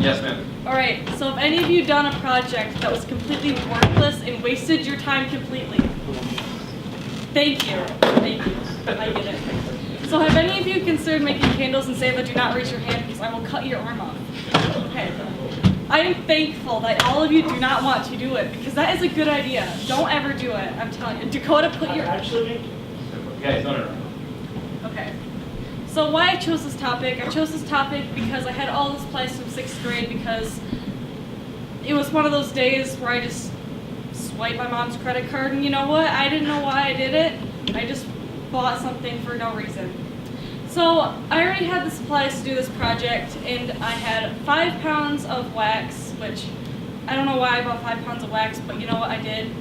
Yes, ma'am. Alright, so have any of you done a project that was completely worthless and wasted your time completely? Thank you. Thank you. I get it. So have any of you considered making candles and say that do not raise your hand because I will cut your arm off? Okay. I am thankful that all of you do not want to do it because that is a good idea. Don't ever do it. I'm telling you. Dakota, put your... Actually, Guys, no. Okay. So why I chose this topic? I chose this topic because I had all this place from 6th grade because it was one of those days where I just swiped my mom's credit card and you know what? I didn't know why I did it. I just bought something for no reason. So I already had the supplies to do this project and I had 5 pounds of wax, which I don't know why I bought 5 pounds of wax, but you know what I did?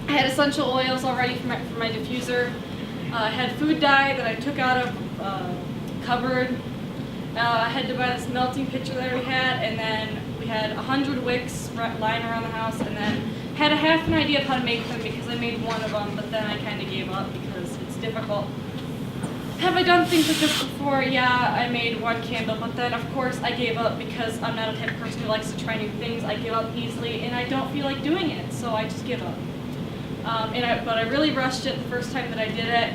I had essential oils already for my diffuser. I had food dye that I took out of cupboard. I had to buy this melting pitcher that we had, and then we had 100 wicks lying around the house, and then had a half an idea of how to make them because I made one of them, but then I kind of gave up because it's difficult. Have I done things like this before? Yeah, I made one candle, but then of course I gave up because I'm not a type of person who likes to try new things. I give up easily, and I don't feel like doing it, so I just give up. But I really rushed it the first time that I did it.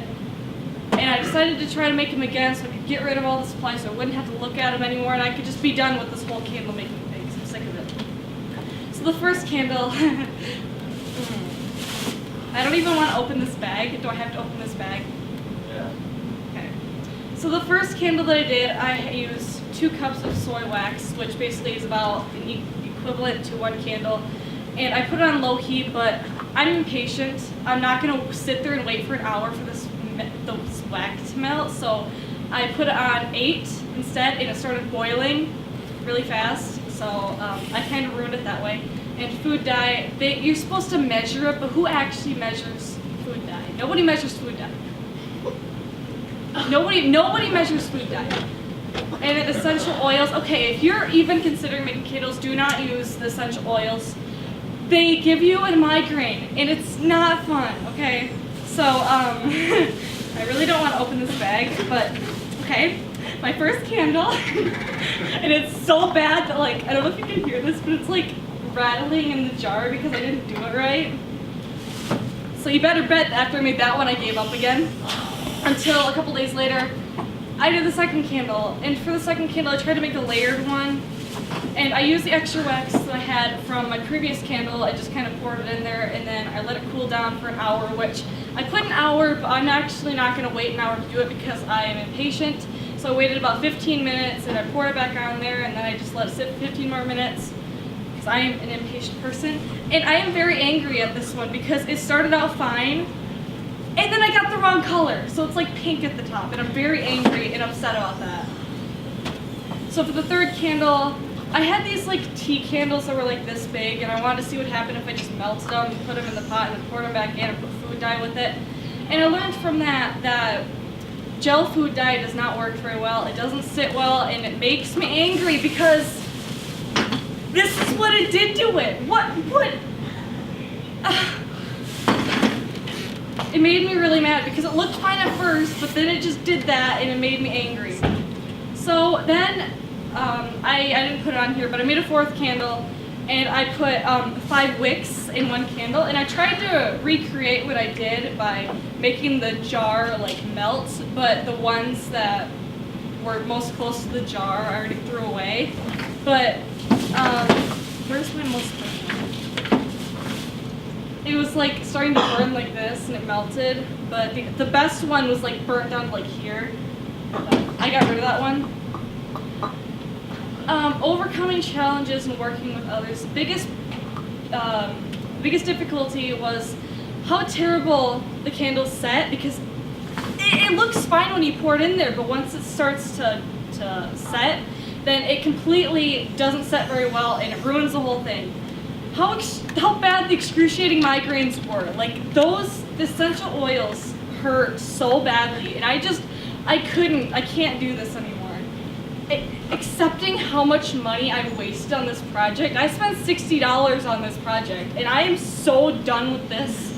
And I decided to try to make them again so I could get rid of all the supplies so I wouldn't have to look at them anymore and I could just be done with this whole candle making thing because I'm sick of it. So the first candle, I don't even want to open this bag. Do I have to open this bag? Yeah. Okay. So the first candle that I did, I used 2 cups of soy wax, which basically is about the equivalent to 1 candle. And I put it on low heat, but I'm impatient. I'm not going to sit there and wait for an hour for the wax to melt, so I put it on 8 instead, and it started boiling really fast, so I kind of ruined it that way. And food dye, you're supposed to measure it, but who actually measures food dye? Nobody measures food dye. Nobody measures food dye. And then essential oils, okay, if you're even considering making candles, do not use the essential oils. They give you a migraine, and it's not fun, okay? So, I really don't want to open this bag, but, okay, my first candle, and it's so bad that, like, I don't know if you can hear this, but it's, like, rattling in the jar because I didn't do it right. So you better bet that after I made that one, I gave up again, until a couple days later, I did the second candle, and for the second candle, I tried to make a layered one, and I used the extra wax that I had from my previous candle. I just kind of poured it in there, and then I let it cool down for an hour, which I put an hour, but I'm actually not going to wait an hour to do it because I am impatient. So I waited about 15 minutes, and I poured it back on there, and then I just let it sit for 15 more minutes because I am an impatient person. And I am very angry at this one because it started out fine, and then I got the wrong color. So it's like pink at the top, and I'm very angry and upset about that. So for the third candle, I had these like tea candles that were like this big, and I wanted to see what happened if I just melted them, put them in the pot, and then poured them back in and put food dye with it. And I learned from that gel food dye does not work very well. It doesn't sit well, and it makes me angry because this is what it did to it. What? It made me really mad because it looked fine at first, but then it just did that, and it made me angry. So then, I didn't put it on here, but I made a 4th candle, and I put 5 wicks in 1 candle, and I tried to recreate what I did by making the jar like melt, but the ones that were most close to the jar I already threw away. But where's my most one? It was like starting to burn like this, and it melted, but the best one was like burnt down to like here. I got rid of that one. Overcoming challenges and working with others. The biggest difficulty was how terrible the candles set because it looks fine when you pour it in there, but once it starts to set, then it completely doesn't set very well and it ruins the whole thing. How bad the excruciating migraines were. Like the essential oils hurt so badly, and I can't do this anymore. Accepting how much money I wasted on this project. I spent $60 on this project, and I am so done with this.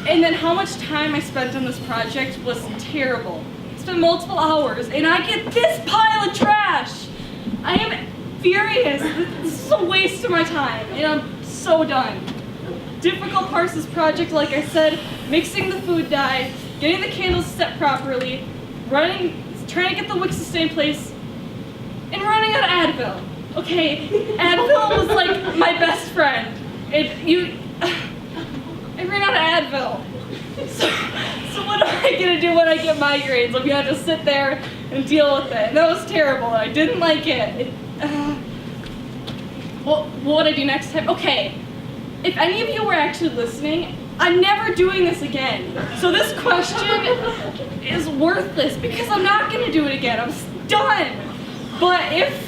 And then how much time I spent on this project was terrible. I spent multiple hours, and I get this pile of trash. furious. This is a waste of my time, and I'm so done. Difficult parts of this project, like I said, mixing the food dye, getting the candles set properly, trying to get the wicks to stay in place, and running out of Advil. Okay, Advil was like my best friend. I ran out of Advil. So what am I gonna do when I get migraines? I'm gonna have to sit there and deal with it. And that was terrible. I didn't like it. What would I do next time? Okay, if any of you were actually listening, I'm never doing this again. So this question is worthless because I'm not gonna do it again. I'm done. But if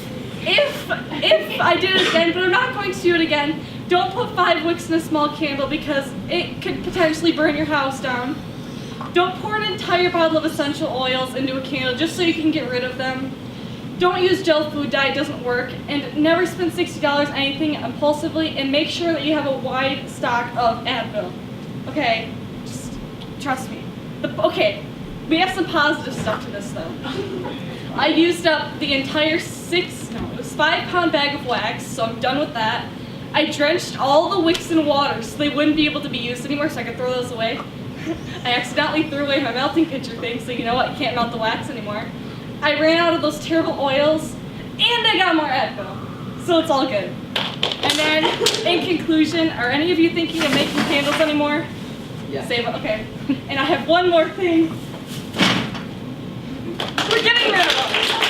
I did it again, but I'm not going to do it again, don't put 5 wicks in a small candle because it could potentially burn your house down. Don't pour an entire bottle of essential oils into a candle just so you can get rid of them. Don't use gel food dye, it doesn't work. And never spend $60 on anything impulsively, and make sure that you have a wide stock of Advil. Okay, just trust me. Okay, we have some positive stuff to this though. I used up the entire 5-pound bag of wax, so I'm done with that. I drenched all the wicks in water so they wouldn't be able to be used anymore, so I could throw those away. I accidentally threw away my melting pitcher thing, so you know what, you can't melt the wax anymore. I ran out of those terrible oils, and I got more Advil, so it's all good. And then, in conclusion, are any of you thinking of making candles anymore? Yeah. Save it, okay. And I have one more thing. We're getting rid of them.